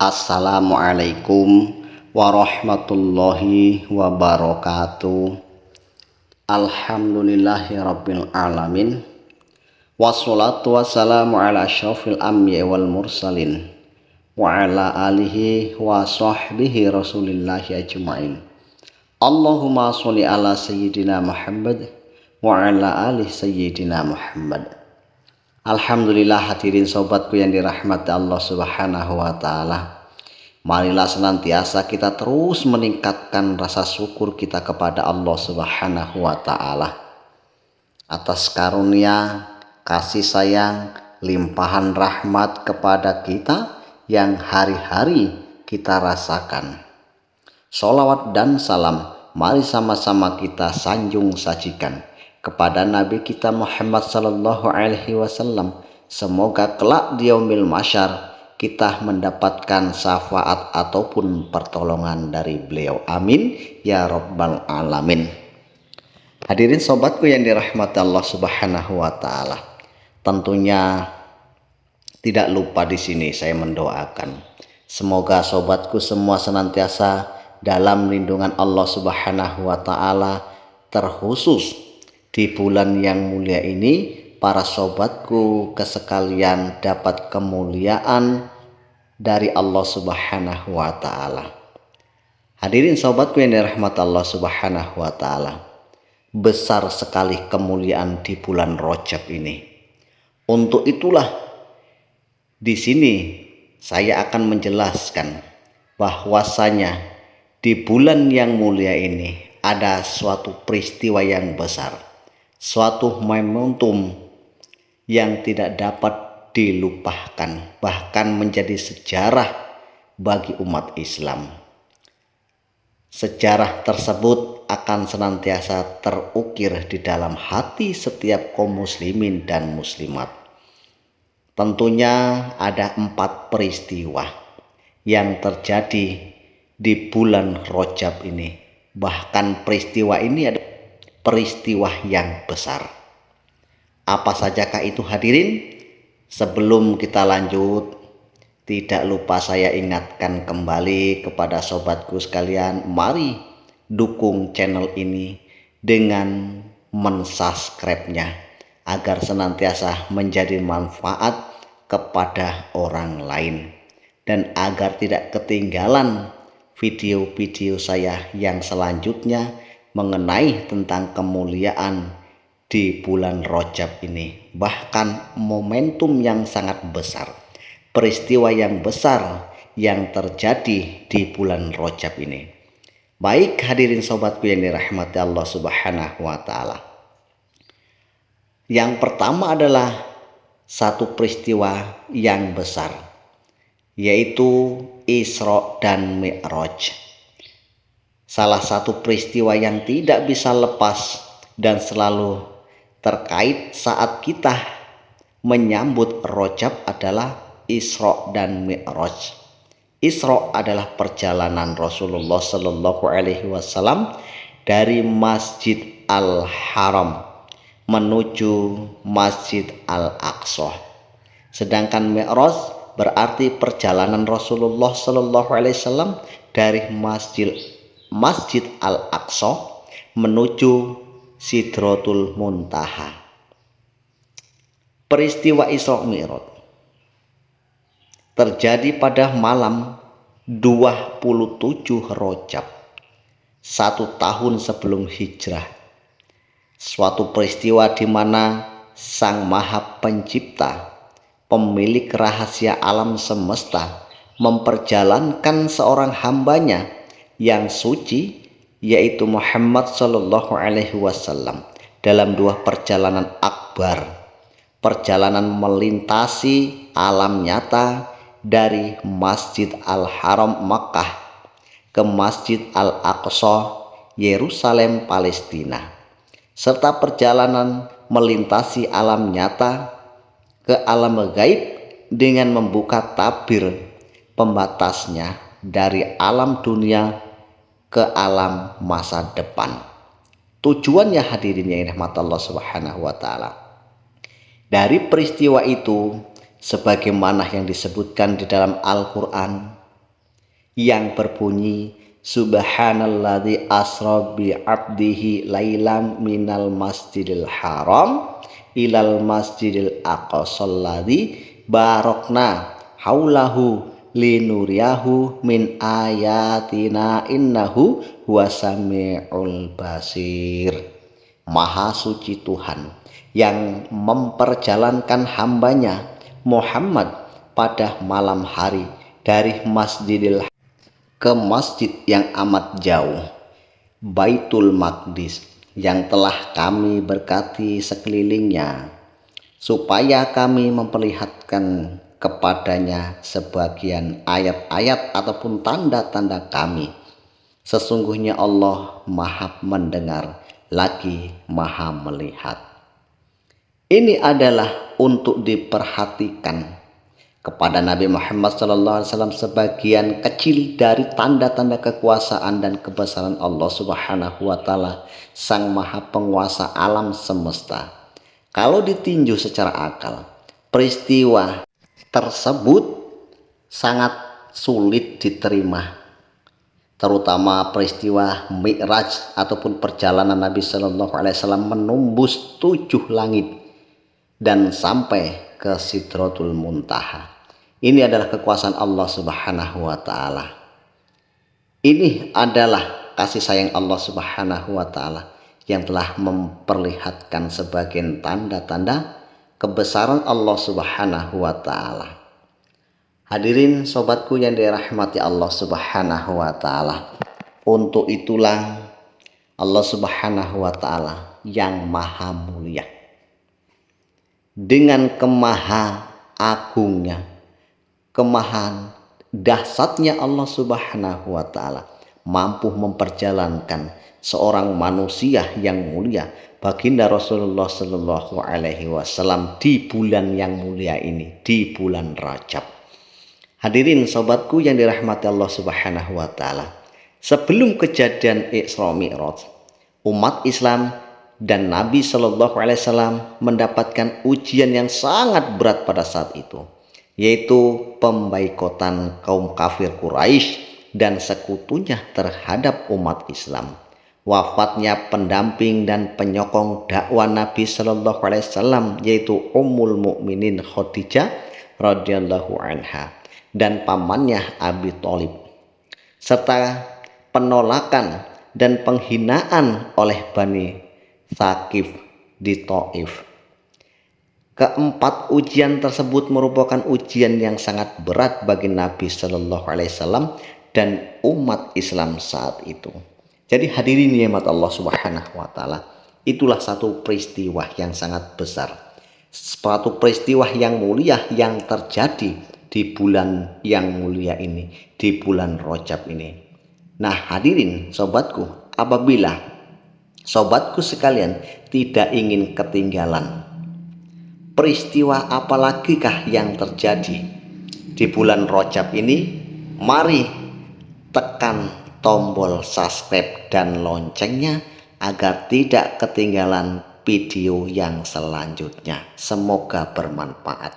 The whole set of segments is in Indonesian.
Assalamualaikum warahmatullahi wabarakatuh. Alhamdulillahirabbil alamin. Wassalatu wassalamu ala asyrafil anbiya'i wal mursalin wa ala alihi wa sahbihi rasulillahi ajmain. Allahumma sholli ala sayyidina Muhammad wa ala ali sayyidina Muhammad. Alhamdulillah, hadirin sobatku yang dirahmati Allah Subhanahu wa taala. Marilah senantiasa kita terus meningkatkan rasa syukur kita kepada Allah Subhanahu wa taala atas karunia, kasih sayang, limpahan rahmat kepada kita yang hari-hari kita rasakan. Sholawat dan salam mari sama-sama kita sanjung sajikan kepada Nabi kita Muhammad sallallahu alaihi wasallam. Semoga kelak di yaumil mahsyar kita mendapatkan syafaat ataupun pertolongan dari beliau. Amin ya rabbal alamin. Hadirin sobatku yang dirahmati Allah Subhanahu wa taala. Tentunya tidak lupa di sini saya mendoakan semoga sobatku semua senantiasa dalam lindungan Allah Subhanahu wa taala, terkhusus di bulan yang mulia ini para sobatku kesekalian dapat kemuliaan dari Allah Subhanahu wa taala. Hadirin sobatku yang dirahmati Allah Subhanahu wa taala, besar sekali kemuliaan di bulan Rajab ini. Untuk itulah di sini saya akan menjelaskan bahwasanya di bulan yang mulia ini ada suatu peristiwa yang besar, suatu momentum yang tidak dapat dilupakan, bahkan menjadi sejarah bagi umat Islam. Sejarah tersebut akan senantiasa terukir di dalam hati setiap kaum muslimin dan muslimat. Tentunya ada 4 peristiwa yang terjadi di bulan Rajab ini. Bahkan peristiwa ini ada peristiwa yang besar. Apa sajakah itu hadirin? Sebelum kita lanjut, tidak lupa saya ingatkan kembali kepada sobatku sekalian, mari dukung channel ini dengan mensubscribe-nya agar senantiasa menjadi manfaat kepada orang lain dan agar tidak ketinggalan video-video saya yang selanjutnya mengenai tentang kemuliaan di bulan Rajab ini. Bahkan momentum yang sangat besar, peristiwa yang besar yang terjadi di bulan Rajab ini. Baik hadirin sobatku yang dirahmati Allah Subhanahu wa taala. Yang pertama adalah satu peristiwa yang besar, yaitu Isra dan Mi'raj. Salah satu peristiwa yang tidak bisa lepas dan selalu terkait saat kita menyambut Rajab adalah Isra dan Mi'raj. Isra adalah perjalanan Rasulullah Shallallahu Alaihi Wasallam dari Masjid Al-Haram menuju Masjid Al-Aqsa. Sedangkan Mi'raj berarti perjalanan Rasulullah Shallallahu Alaihi Wasallam dari Masjid Al-Aqsa menuju Sidratul Muntaha. Peristiwa Isra Mi'raj terjadi pada malam 27 Rajab, 1 tahun sebelum hijrah. Suatu peristiwa di mana Sang Maha Pencipta, pemilik rahasia alam semesta, memperjalankan seorang hambanya yang suci, yaitu Muhammad Sallallahu Alaihi Wasallam, dalam 2 perjalanan akbar. Perjalanan melintasi alam nyata dari Masjid Al-Haram Makkah ke Masjid Al-Aqsa Yerusalem Palestina, serta perjalanan melintasi alam nyata ke alam gaib dengan membuka tabir pembatasnya dari alam dunia ke alam masa depan. Tujuannya hadirin yang dirahmati Allah Subhanahu wa taala, dari peristiwa itu sebagaimana yang disebutkan di dalam Al-Quran, yang berbunyi Subhanalladzi asra bi 'abdihi lailam minal masjidil haram ilal masjidil aqsal ladzi barokna haulahu linuriyahu min ayatina innahu huwasami'ul basir. Maha suci Tuhan yang memperjalankan hambanya Muhammad pada malam hari dari Masjidil ke masjid yang amat jauh, Baitul Maqdis, yang telah kami berkati sekelilingnya, supaya kami memperlihatkan kepadanya sebagian ayat-ayat ataupun tanda-tanda kami. Sesungguhnya Allah Maha mendengar lagi Maha melihat. Ini adalah untuk diperhatikan kepada Nabi Muhammad SAW sebagian kecil dari tanda-tanda kekuasaan dan kebesaran Allah Subhanahu wa Ta'ala, Sang Maha Penguasa alam semesta. Kalau ditinjau secara akal, peristiwa tersebut sangat sulit diterima, terutama peristiwa Mi'raj ataupun perjalanan Nabi SAW menembus 7 langit dan sampai ke Sidratul Muntaha. Ini adalah kekuasaan Allah Subhanahu wa Ta'ala. Ini adalah kasih sayang Allah Subhanahu wa Ta'ala yang telah memperlihatkan sebagian tanda-tanda kebesaran Allah Subhanahu wa Ta'ala. Hadirin sobatku yang dirahmati Allah Subhanahu wa Ta'ala, untuk itulah Allah Subhanahu wa Ta'ala yang maha mulia, dengan kemaha agungnya, kemahan dahsyatnya Allah Subhanahu wa Ta'ala mampu memperjalankan seorang manusia yang mulia, baginda Rasulullah Shallallahu Alaihi Wasallam, di bulan yang mulia ini, di bulan Rajab. Hadirin sobatku yang dirahmati Allah Subhanahu wa Ta'ala, sebelum kejadian Isra Mi'raj, umat Islam dan Nabi Shallallahu Alaihi Wasallam mendapatkan ujian yang sangat berat pada saat itu, yaitu pembaikotan kaum kafir Quraisy dan sekutunya terhadap umat Islam, wafatnya pendamping dan penyokong dakwah Nabi Shallallahu Alaihi Wasallam, yaitu Ummul Mukminin Khadijah radhiyallahu anha dan pamannya Abi Thalib, serta penolakan dan penghinaan oleh Bani Tsaqif di Taif. Keempat ujian tersebut merupakan ujian yang sangat berat bagi Nabi Shallallahu Alaihi Wasallam dan umat Islam saat itu. Jadi hadirin nikmat Allah Subhanahu wa Ta'ala, itulah satu peristiwa yang sangat besar, suatu peristiwa yang mulia yang terjadi di bulan yang mulia ini, di bulan Rajab ini. Nah hadirin sobatku, apabila sobatku sekalian tidak ingin ketinggalan peristiwa apalagikah yang terjadi di bulan Rajab ini, mari tekan tombol subscribe dan loncengnya agar tidak ketinggalan video yang selanjutnya. Semoga bermanfaat.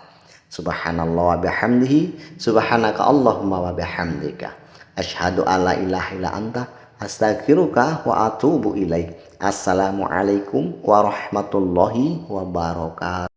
Subhanallah wa bihamdihi, subhanaka Allahumma wa bihamdika, asyhadu alla ilaha illa anta, astaghfiruka wa atubu ilaik. Assalamualaikum warahmatullahi wabarakatuh.